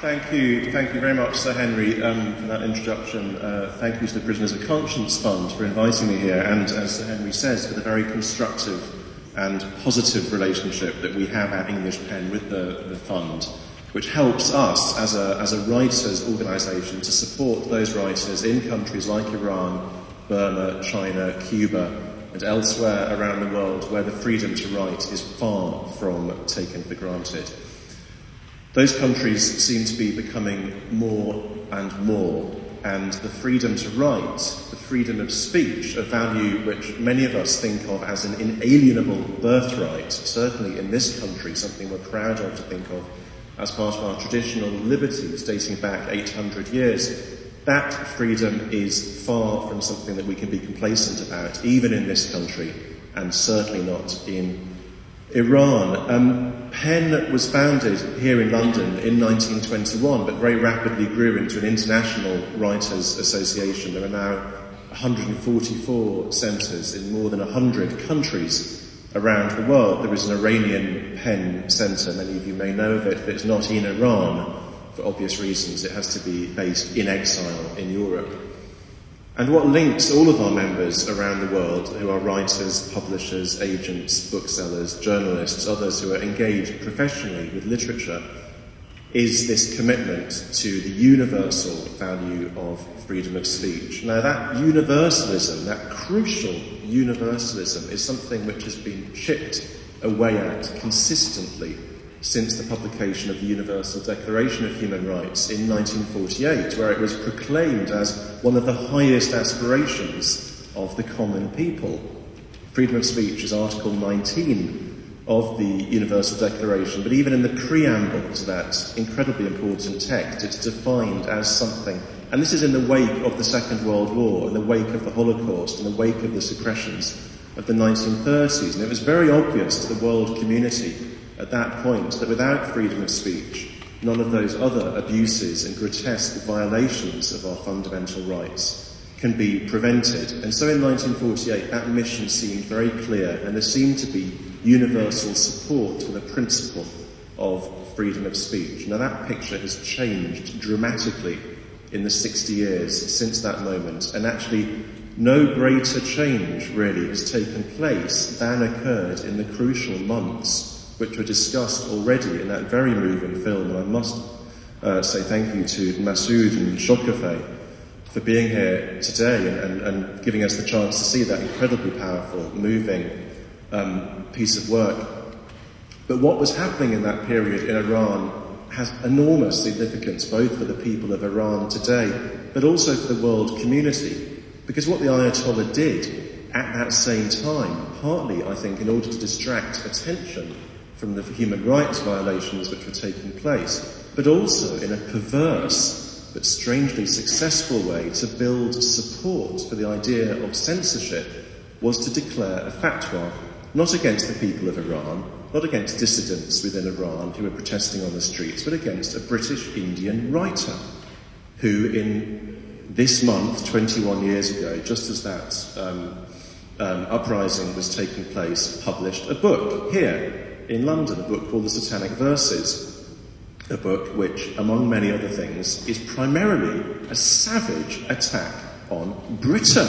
Thank you very much, Sir Henry, for that introduction. Thank you to the Prisoners of Conscience Fund for inviting me here, and as Sir Henry says, for the very constructive and positive relationship that we have at English Pen with the fund, which helps us as a writers' organisation to support those writers in countries like Iran, Burma, China, Cuba, and elsewhere around the world where the freedom to write is far from taken for granted. Those countries seem to be becoming more and more, and the freedom to write, the freedom of speech, a value which many of us think of as an inalienable birthright, certainly in this country, something we're proud of to think of as part of our traditional liberties dating back 800 years, that freedom is far from something that we can be complacent about, even in this country, and certainly not in Iran. PEN was founded here in London in 1921, but very rapidly grew into an international writers' association. There are now 144 centres in more than 100 countries around the world. There is an Iranian PEN centre, many of you may know of it, but it's not in Iran for obvious reasons. It has to be based in exile in Europe. And what links all of our members around the world, who are writers, publishers, agents, booksellers, journalists, others who are engaged professionally with literature, is this commitment to the universal value of freedom of speech. Now that universalism, that crucial universalism, is something which has been chipped away at consistently since the publication of the Universal Declaration of Human Rights in 1948, where it was proclaimed as one of the highest aspirations of the common people. Freedom of speech is Article 19 of the Universal Declaration, but even in the preamble to that incredibly important text, it's defined as something, and this is in the wake of the Second World War, in the wake of the Holocaust, in the wake of the suppressions of the 1930s, and it was very obvious to the world community at that point that without freedom of speech, none of those other abuses and grotesque violations of our fundamental rights can be prevented. And so in 1948, that mission seemed very clear, and there seemed to be universal support for the principle of freedom of speech. Now that picture has changed dramatically in the 60 years since that moment, and actually no greater change really has taken place than occurred in the crucial months which were discussed already in that very moving film. And I must say thank you to Masood and Shokafe for being here today and giving us the chance to see that incredibly powerful, moving piece of work. But what was happening in that period in Iran has enormous significance, both for the people of Iran today, but also for the world community. Because what the Ayatollah did at that same time, partly, I think, in order to distract attention from the human rights violations which were taking place, but also in a perverse but strangely successful way to build support for the idea of censorship, was to declare a fatwa, not against the people of Iran, not against dissidents within Iran who were protesting on the streets, but against a British Indian writer who in this month, 21 years ago, just as that uprising was taking place, published a book here in London, a book called The Satanic Verses, a book which, among many other things, is primarily a savage attack on Britain,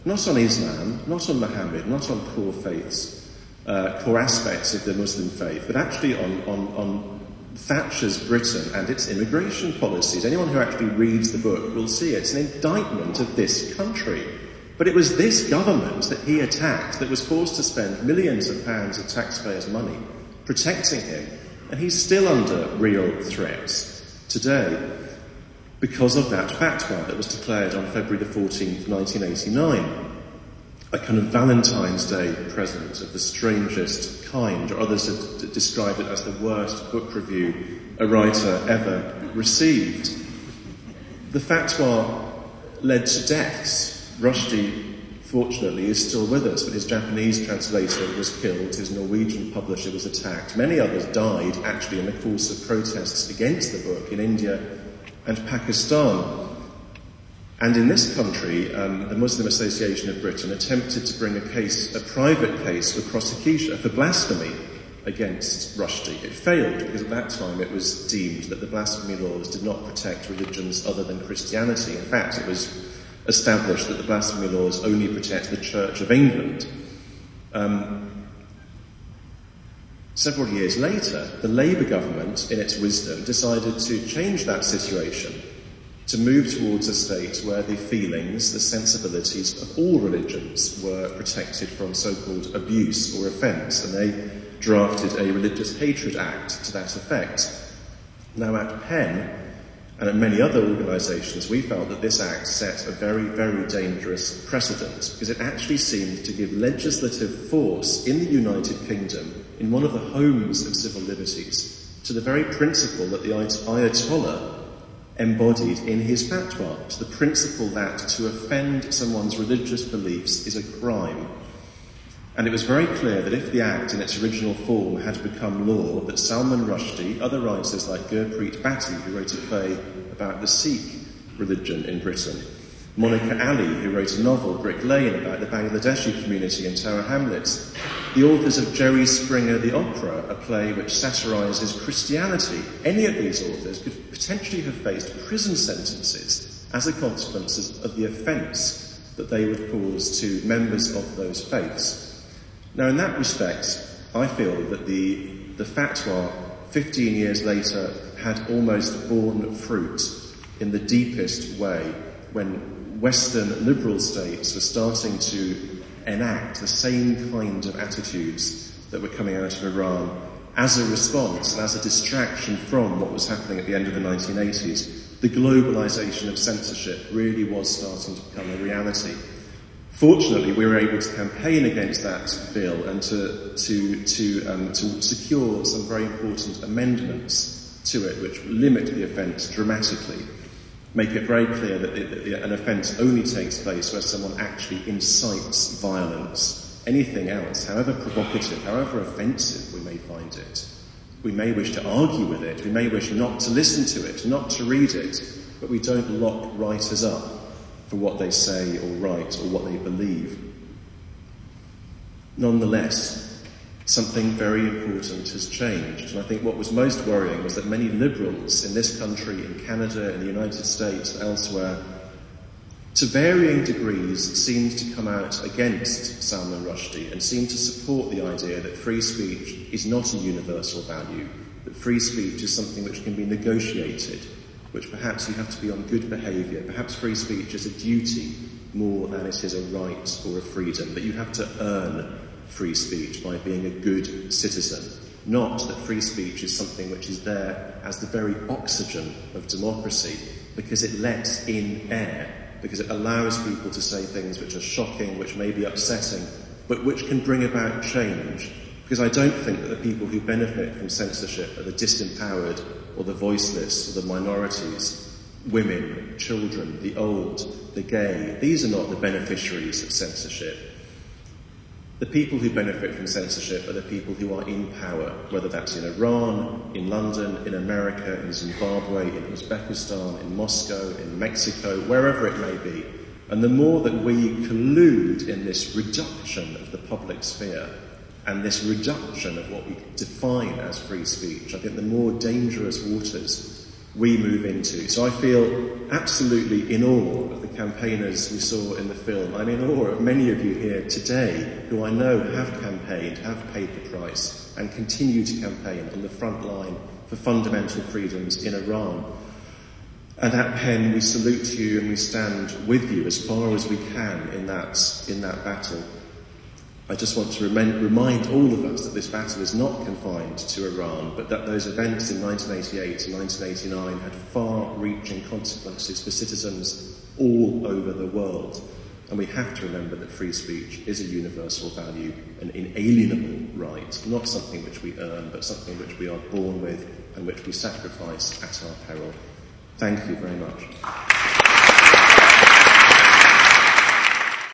not on Islam, not on Muhammad, not on core faiths, core aspects of the Muslim faith, but actually on Thatcher's Britain and its immigration policies. Anyone who actually reads the book will see it's an indictment of this country. But it was this government that he attacked that was forced to spend millions of pounds of taxpayers' money protecting him. And he's still under real threats today because of that fatwa that was declared on February the 14th, 1989. A kind of Valentine's Day present of the strangest kind, or others have described it as the worst book review a writer ever received. The fatwa led to deaths. Rushdie, fortunately, is still with us, but his Japanese translator was killed, his Norwegian publisher was attacked. Many others died, actually, in the course of protests against the book in India and Pakistan. And in this country, the Muslim Association of Britain attempted to bring a private case for prosecution, for blasphemy, against Rushdie. It failed because at that time it was deemed that the blasphemy laws did not protect religions other than Christianity. In fact, it was established that the blasphemy laws only protect the Church of England. Several years later, the Labour government, in its wisdom, decided to change that situation, to move towards a state where the feelings, the sensibilities of all religions were protected from so-called abuse or offence, and they drafted a Religious Hatred Act to that effect. Now, at Penn, and at many other organisations, we felt that this act set a very, very dangerous precedent, because it actually seemed to give legislative force in the United Kingdom, in one of the homes of civil liberties, to the very principle that the Ayatollah embodied in his fatwa, to the principle that to offend someone's religious beliefs is a crime. And it was very clear that if the Act in its original form had become law, that Salman Rushdie, other writers like Gurpreet Bhatti, who wrote a play about the Sikh religion in Britain, Monica Ali, who wrote a novel, Brick Lane, about the Bangladeshi community in Tower Hamlets, the authors of Jerry Springer the Opera, a play which satirises Christianity, any of these authors could potentially have faced prison sentences as a consequence of the offence that they would cause to members of those faiths. Now, in that respect, I feel that the fatwa 15 years later had almost borne fruit in the deepest way when Western liberal states were starting to enact the same kind of attitudes that were coming out of Iran as a response and as a distraction from what was happening at the end of the 1980s. The globalisation of censorship really was starting to become a reality. Fortunately, we were able to campaign against that bill and to secure some very important amendments to it, which limit the offence dramatically, make it very clear that an offence only takes place where someone actually incites violence. Anything else, however provocative, however offensive we may find it, we may wish to argue with it, we may wish not to listen to it, not to read it, but we don't lock writers up for what they say or write or what they believe. Nonetheless, something very important has changed, and I think what was most worrying was that many liberals in this country, in Canada, in the United States, elsewhere, to varying degrees seemed to come out against Salman Rushdie and seemed to support the idea that free speech is not a universal value, that free speech is something which can be negotiated, which perhaps you have to be on good behaviour, perhaps free speech is a duty more than it is a right or a freedom, that you have to earn free speech by being a good citizen, not that free speech is something which is there as the very oxygen of democracy because it lets in air, because it allows people to say things which are shocking, which may be upsetting, but which can bring about change. Because I don't think that the people who benefit from censorship are the disempowered or the voiceless or the minorities, women, children, the old, the gay. These are not the beneficiaries of censorship. The people who benefit from censorship are the people who are in power, whether that's in Iran, in London, in America, in Zimbabwe, in Uzbekistan, in Moscow, in Mexico, wherever it may be. And the more that we collude in this reduction of the public sphere and this reduction of what we define as free speech, I think the more dangerous waters we move into. So I feel absolutely in awe of the campaigners we saw in the film. I'm in awe of many of you here today who I know have campaigned, have paid the price, and continue to campaign on the front line for fundamental freedoms in Iran. And at Penn, we salute you and we stand with you as far as we can in that battle. I just want to remind all of us that this battle is not confined to Iran, but that those events in 1988 and 1989 had far-reaching consequences for citizens all over the world. And we have to remember that free speech is a universal value, an inalienable right, not something which we earn, but something which we are born with and which we sacrifice at our peril. Thank you very much.